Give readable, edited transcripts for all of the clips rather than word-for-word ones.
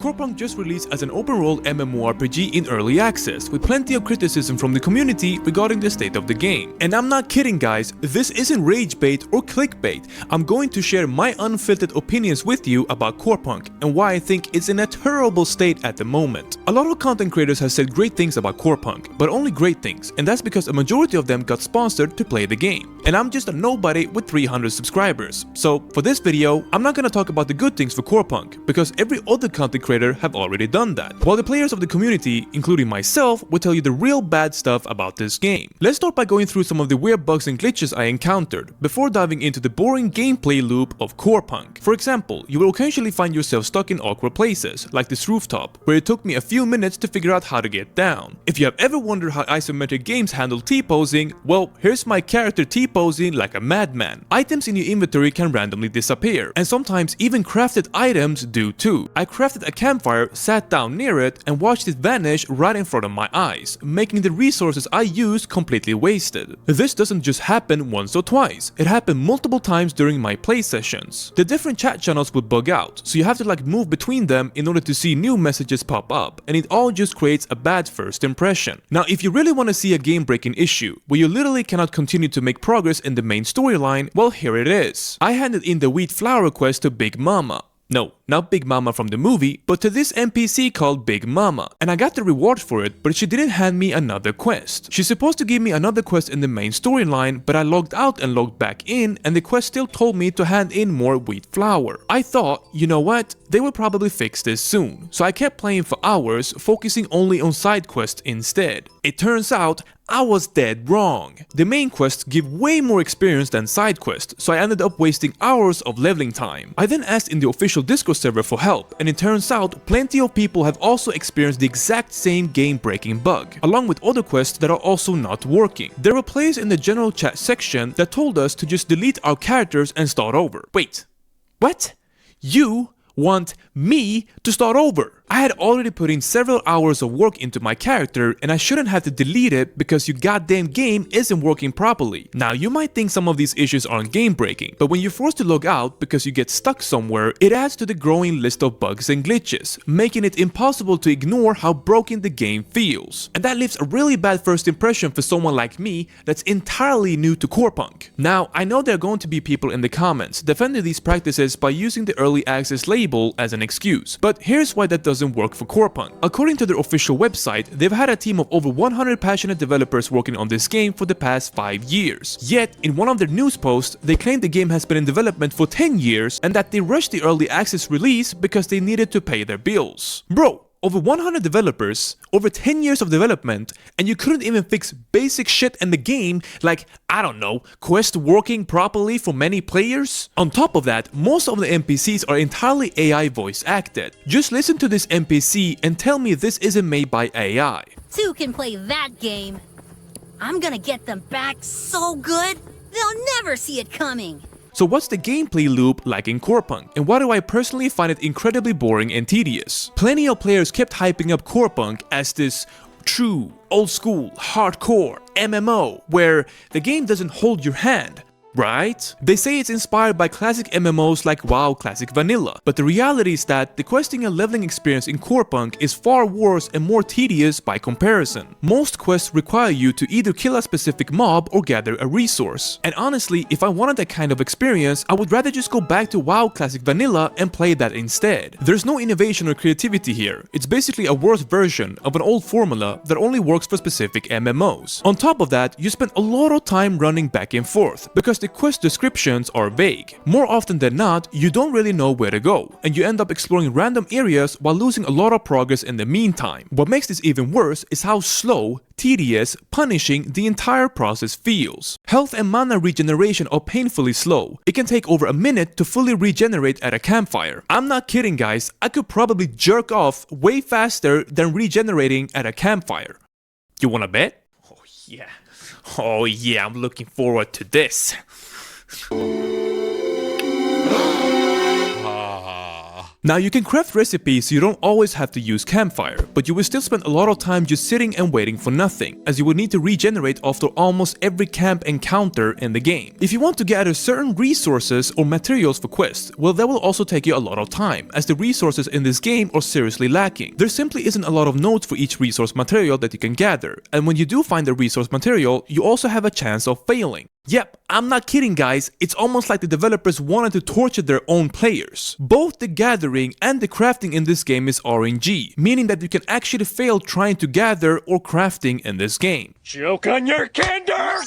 Corepunk just released as an open-world MMORPG in early access, with plenty of criticism from the community regarding the state of the game. And I'm not kidding guys, this isn't rage bait or clickbait. I'm going to share my unfiltered opinions with you about Corepunk and why I think it's in a terrible state at the moment. A lot of content creators have said great things about Corepunk, but only great things, and that's because a majority of them got sponsored to play the game. And I'm just a nobody with 300 subscribers. So for this video, I'm not gonna talk about the good things for Corepunk, because every other content creator have already done that, while the players of the community, including myself, will tell you the real bad stuff about this game. Let's start by going through some of the weird bugs and glitches I encountered, before diving into the boring gameplay loop of Corepunk. For example, you will occasionally find yourself stuck in awkward places, like this rooftop, where it took me a few minutes to figure out how to get down. If you have ever wondered how isometric games handle T-posing, well, here's my character T-posing like a madman. Items in your inventory can randomly disappear, and sometimes even crafted items do too. I crafted a campfire, sat down near it, and watched it vanish right in front of my eyes, making the resources I used completely wasted. This doesn't just happen once or twice, it happened multiple times during my play sessions. The different chat channels would bug out, so you have to move between them in order to see new messages pop up, and it all just creates a bad first impression. Now, if you really want to see a game-breaking issue, where you literally cannot continue to make progress in the main storyline, well, here it is. I handed in the wheat flour quest to Big Mama. No, not Big Mama from the movie, but to this NPC called Big Mama, and I got the reward for it, but she didn't hand me another quest. She's supposed to give me another quest in the main storyline, but I logged out and logged back in, and the quest still told me to hand in more wheat flour. I thought, you know what, they will probably fix this soon, so I kept playing for hours, focusing only on side quests instead. It turns out, I was dead wrong. The main quests give way more experience than side quests, so I ended up wasting hours of leveling time. I then asked in the official Discord server for help, and it turns out plenty of people have also experienced the exact same game-breaking bug, along with other quests that are also not working. There were players in the general chat section that told us to just delete our characters and start over. Wait, what? You want me to start over? I had already put in several hours of work into my character, and I shouldn't have to delete it because your goddamn game isn't working properly. Now, you might think some of these issues aren't game breaking, but when you're forced to log out because you get stuck somewhere, it adds to the growing list of bugs and glitches, making it impossible to ignore how broken the game feels. And that leaves a really bad first impression for someone like me that's entirely new to Corepunk. Now, I know there are going to be people in the comments defending these practices by using the early access label as an excuse, but here's why that doesn't work for Corepunk. According to their official website, they've had a team of over 100 passionate developers working on this game for the past 5 years. Yet, in one of their news posts, they claim the game has been in development for 10 years and that they rushed the early access release because they needed to pay their bills. Bro, over 100 developers, over 10 years of development, and you couldn't even fix basic shit in the game like, I don't know, quest working properly for many players? On top of that, most of the NPCs are entirely AI voice acted. Just listen to this NPC and tell me this isn't made by AI. Two can play that game. I'm gonna get them back so good, they'll never see it coming. So what's the gameplay loop like in Corepunk, and why do I personally find it incredibly boring and tedious? Plenty of players kept hyping up Corepunk as this true, old school, hardcore MMO, where the game doesn't hold your hand. Right? They say it's inspired by classic MMOs like WoW Classic Vanilla, but the reality is that the questing and leveling experience in Corepunk is far worse and more tedious by comparison. Most quests require you to either kill a specific mob or gather a resource. And honestly, if I wanted that kind of experience, I would rather just go back to WoW Classic Vanilla and play that instead. There's no innovation or creativity here. It's basically a worse version of an old formula that only works for specific MMOs. On top of that, you spend a lot of time running back and forth, because the quest descriptions are vague. More often than not, you don't really know where to go, and you end up exploring random areas while losing a lot of progress in the meantime. What makes this even worse is how slow, tedious, punishing the entire process feels. Health and mana regeneration are painfully slow. It can take over a minute to fully regenerate at a campfire. I'm not kidding guys, I could probably jerk off way faster than regenerating at a campfire. You wanna bet? Oh yeah, I'm looking forward to this. Now you can craft recipes so you don't always have to use campfire, but you will still spend a lot of time just sitting and waiting for nothing, as you will need to regenerate after almost every camp encounter in the game. If you want to gather certain resources or materials for quests, well, that will also take you a lot of time, as the resources in this game are seriously lacking. There simply isn't a lot of nodes for each resource material that you can gather, and when you do find the resource material, you also have a chance of failing. Yep, I'm not kidding guys, it's almost like the developers wanted to torture their own players. Both the gathering and the crafting in this game is RNG, meaning that you can actually fail trying to gather or crafting in this game. Joke on your kinder!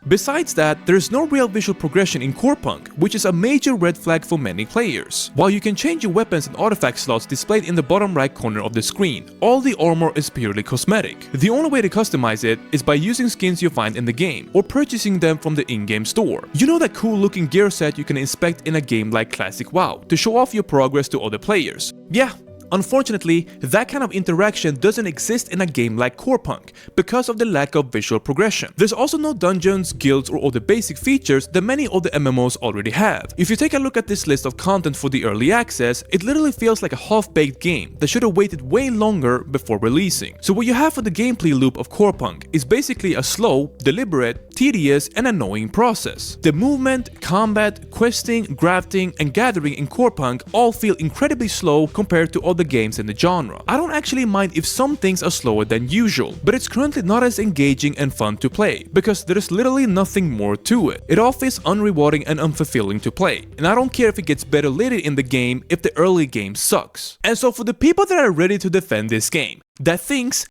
Besides that, there is no real visual progression in Corepunk, which is a major red flag for many players. While you can change your weapons and artifact slots displayed in the bottom right corner of the screen, all the armor is purely cosmetic. The only way to customize it is by using skins you find in the game, or purchasing them from the in-game store. You know that cool looking gear set you can inspect in a game like Classic WoW, to show off your progress to other players. Yeah. Unfortunately, that kind of interaction doesn't exist in a game like Corepunk because of the lack of visual progression. There's also no dungeons, guilds, or other basic features that many other MMOs already have. If you take a look at this list of content for the early access, it literally feels like a half-baked game that should have waited way longer before releasing. So what you have for the gameplay loop of Corepunk is basically a slow, deliberate, tedious, and annoying process. The movement, combat, questing, crafting, and gathering in Corepunk all feel incredibly slow compared to other games in the genre. I don't actually mind if some things are slower than usual, but it's currently not as engaging and fun to play, because there is literally nothing more to it. It all feels unrewarding and unfulfilling to play, and I don't care if it gets better later in the game if the early game sucks. And so for the people that are ready to defend this game, that thinks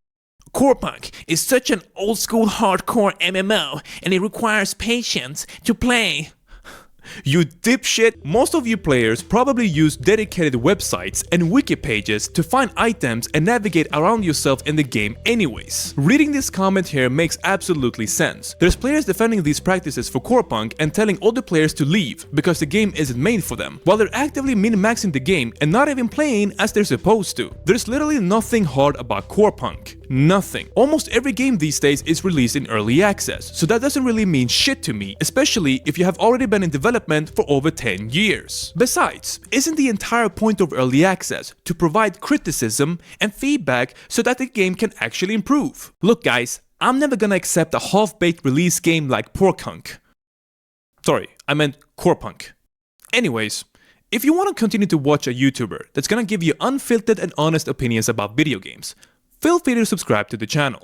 Corepunk is such an old school hardcore MMO and it requires patience to play. You dipshit! Most of you players probably use dedicated websites and wiki pages to find items and navigate around yourself in the game anyways. Reading this comment here makes absolutely sense. There's players defending these practices for Corepunk and telling other players to leave because the game isn't made for them, while they're actively min-maxing the game and not even playing as they're supposed to. There's literally nothing hard about Corepunk. Nothing. Almost every game these days is released in early access, so that doesn't really mean shit to me, especially if you have already been in development for over 10 years. Besides, isn't the entire point of early access to provide criticism and feedback so that the game can actually improve? Look guys, I'm never gonna accept a half-baked release game like Porkunk. Sorry, I meant Corepunk. Anyways, if you want to continue to watch a YouTuber that's gonna give you unfiltered and honest opinions about video games, feel free to subscribe to the channel.